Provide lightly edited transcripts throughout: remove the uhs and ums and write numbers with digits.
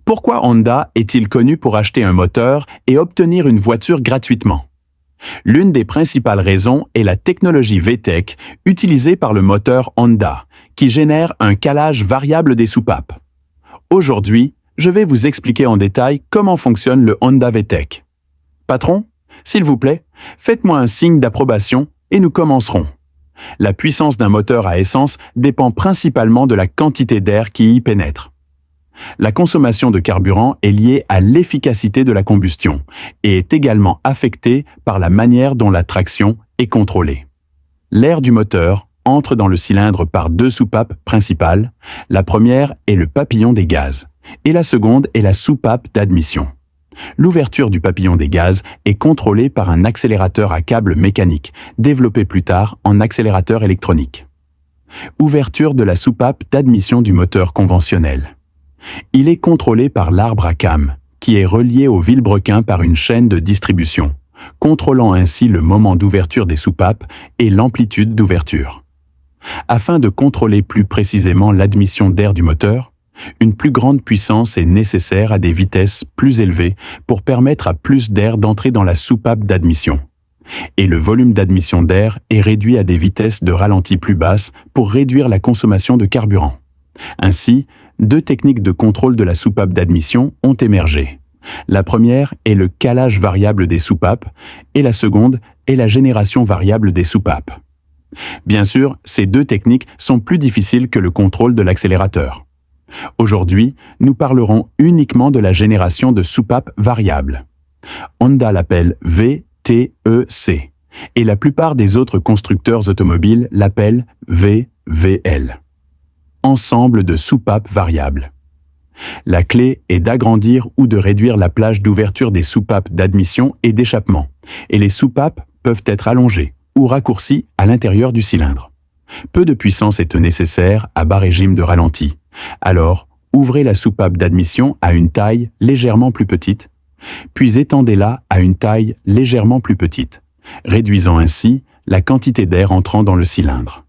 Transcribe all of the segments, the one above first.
Pourquoi Honda est-il connu pour acheter un moteur et obtenir une voiture gratuitement? L'une des principales raisons est la technologie VTEC utilisée par le moteur Honda, qui génère un calage variable des soupapes. Aujourd'hui, je vais vous expliquer en détail comment fonctionne le Honda VTEC. Patron, s'il vous plaît, faites-moi un signe d'approbation et nous commencerons. La puissance d'un moteur à essence dépend principalement de la quantité d'air qui y pénètre. La consommation de carburant est liée à l'efficacité de la combustion et est également affectée par la manière dont la traction est contrôlée. L'air du moteur entre dans le cylindre par deux soupapes principales. La première est le papillon des gaz et la seconde est la soupape d'admission. L'ouverture du papillon des gaz est contrôlée par un accélérateur à câble mécanique, développé plus tard en accélérateur électronique. Ouverture de la soupape d'admission du moteur conventionnel. Il est contrôlé par l'arbre à cam, qui est relié au vilebrequin par une chaîne de distribution, contrôlant ainsi le moment d'ouverture des soupapes et l'amplitude d'ouverture. Afin de contrôler plus précisément l'admission d'air du moteur, une plus grande puissance est nécessaire à des vitesses plus élevées pour permettre à plus d'air d'entrer dans la soupape d'admission. Et le volume d'admission d'air est réduit à des vitesses de ralenti plus basses pour réduire la consommation de carburant. Ainsi, deux techniques de contrôle de la soupape d'admission ont émergé. La première est le calage variable des soupapes et la seconde est la génération variable des soupapes. Bien sûr, ces deux techniques sont plus difficiles que le contrôle de l'accélérateur. Aujourd'hui, nous parlerons uniquement de la génération de soupapes variables. Honda l'appelle VTEC et la plupart des autres constructeurs automobiles l'appellent VVL. Ensemble de soupapes variables. La clé est d'agrandir ou de réduire la plage d'ouverture des soupapes d'admission et d'échappement, et les soupapes peuvent être allongées ou raccourcies à l'intérieur du cylindre. Peu de puissance est nécessaire à bas régime de ralenti. Alors, ouvrez la soupape d'admission à une taille légèrement plus petite, puis étendez-la à une taille légèrement plus petite, réduisant ainsi la quantité d'air entrant dans le cylindre.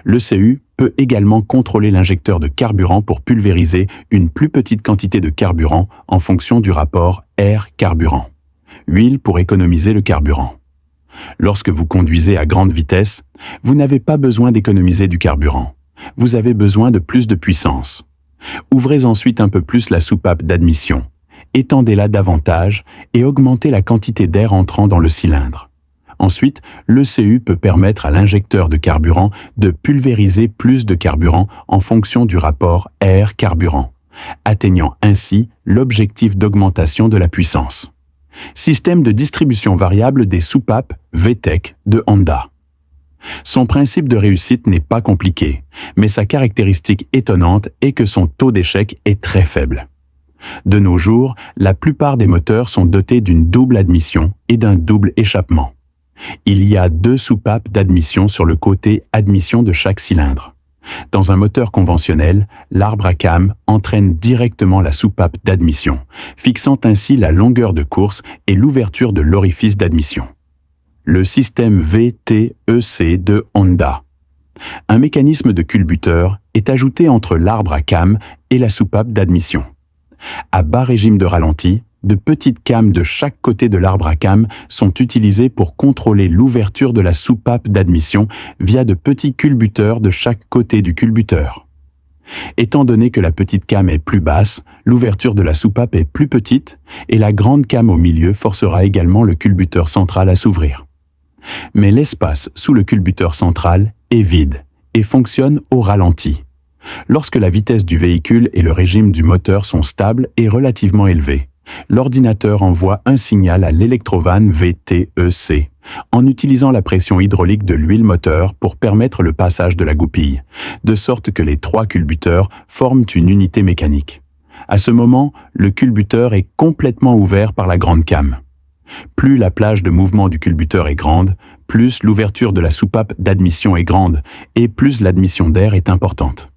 Le CU peut également contrôler l'injecteur de carburant pour pulvériser une plus petite quantité de carburant en fonction du rapport air-carburant. Huile pour économiser le carburant. Lorsque vous conduisez à grande vitesse, vous n'avez pas besoin d'économiser du carburant. Vous avez besoin de plus de puissance. Ouvrez ensuite un peu plus la soupape d'admission, étendez-la davantage et augmentez la quantité d'air entrant dans le cylindre. Ensuite, le CU peut permettre à l'injecteur de carburant de pulvériser plus de carburant en fonction du rapport air-carburant, atteignant ainsi l'objectif d'augmentation de la puissance. Système de distribution variable des soupapes VTEC de Honda. Son principe de réussite n'est pas compliqué, mais sa caractéristique étonnante est que son taux d'échec est très faible. De nos jours, la plupart des moteurs sont dotés d'une double admission et d'un double échappement. Il y a deux soupapes d'admission sur le côté admission de chaque cylindre. Dans un moteur conventionnel, l'arbre à cam entraîne directement la soupape d'admission, fixant ainsi la longueur de course et l'ouverture de l'orifice d'admission. Le système VTEC de Honda. Un mécanisme de culbuteur est ajouté entre l'arbre à cam et la soupape d'admission. À bas régime de ralenti, de petites cames de chaque côté de l'arbre à cam sont utilisées pour contrôler l'ouverture de la soupape d'admission via de petits culbuteurs de chaque côté du culbuteur. Étant donné que la petite came est plus basse, l'ouverture de la soupape est plus petite et la grande came au milieu forcera également le culbuteur central à s'ouvrir. Mais l'espace sous le culbuteur central est vide et fonctionne au ralenti. Lorsque la vitesse du véhicule et le régime du moteur sont stables et relativement élevés, l'ordinateur envoie un signal à l'électrovanne VTEC en utilisant la pression hydraulique de l'huile moteur pour permettre le passage de la goupille, de sorte que les trois culbuteurs forment une unité mécanique. À ce moment, le culbuteur est complètement ouvert par la grande came. Plus la plage de mouvement du culbuteur est grande, plus l'ouverture de la soupape d'admission est grande et plus l'admission d'air est importante.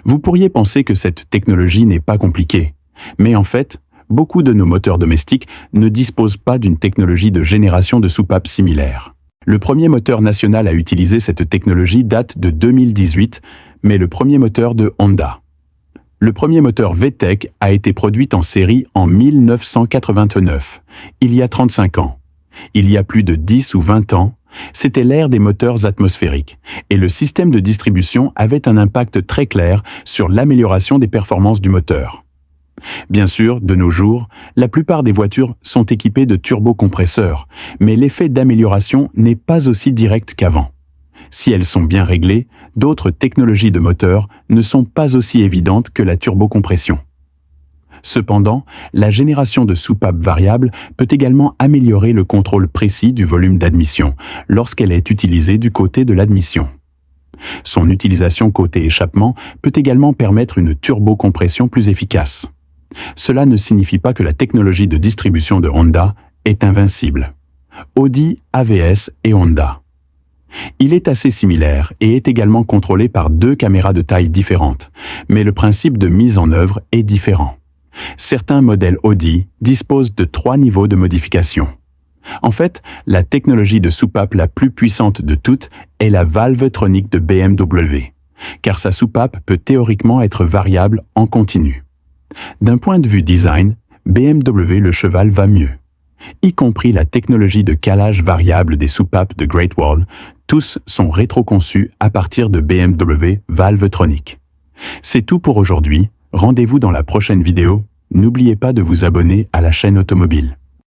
Vous pourriez penser que cette technologie n'est pas compliquée, mais en fait, beaucoup de nos moteurs domestiques ne disposent pas d'une technologie de génération de soupapes similaire. Le premier moteur national à utiliser cette technologie date de 2018, mais le premier moteur de Honda. Le premier moteur VTEC a été produit en série en 1989, il y a 35 ans. Il y a plus de 10 ou 20 ans, c'était l'ère des moteurs atmosphériques, et le système de distribution avait un impact très clair sur l'amélioration des performances du moteur. Bien sûr, de nos jours, la plupart des voitures sont équipées de turbocompresseurs, mais l'effet d'amélioration n'est pas aussi direct qu'avant. Si elles sont bien réglées, d'autres technologies de moteur ne sont pas aussi évidentes que la turbocompression. Cependant, la génération de soupapes variables peut également améliorer le contrôle précis du volume d'admission lorsqu'elle est utilisée du côté de l'admission. Son utilisation côté échappement peut également permettre une turbocompression plus efficace. Cela ne signifie pas que la technologie de distribution de Honda est invincible. Audi, AVS et Honda. Il est assez similaire et est également contrôlé par deux caméras de taille différentes, mais le principe de mise en œuvre est différent. Certains modèles Audi disposent de 3 niveaux de modification. En fait, la technologie de soupape la plus puissante de toutes est la Valvetronic de BMW, car sa soupape peut théoriquement être variable en continu. D'un point de vue design, BMW le cheval va mieux. Y compris la technologie de calage variable des soupapes de Great Wall, tous sont rétroconçus à partir de BMW Valvetronic. C'est tout pour aujourd'hui. Rendez-vous dans la prochaine vidéo. N'oubliez pas de vous abonner à la chaîne automobile.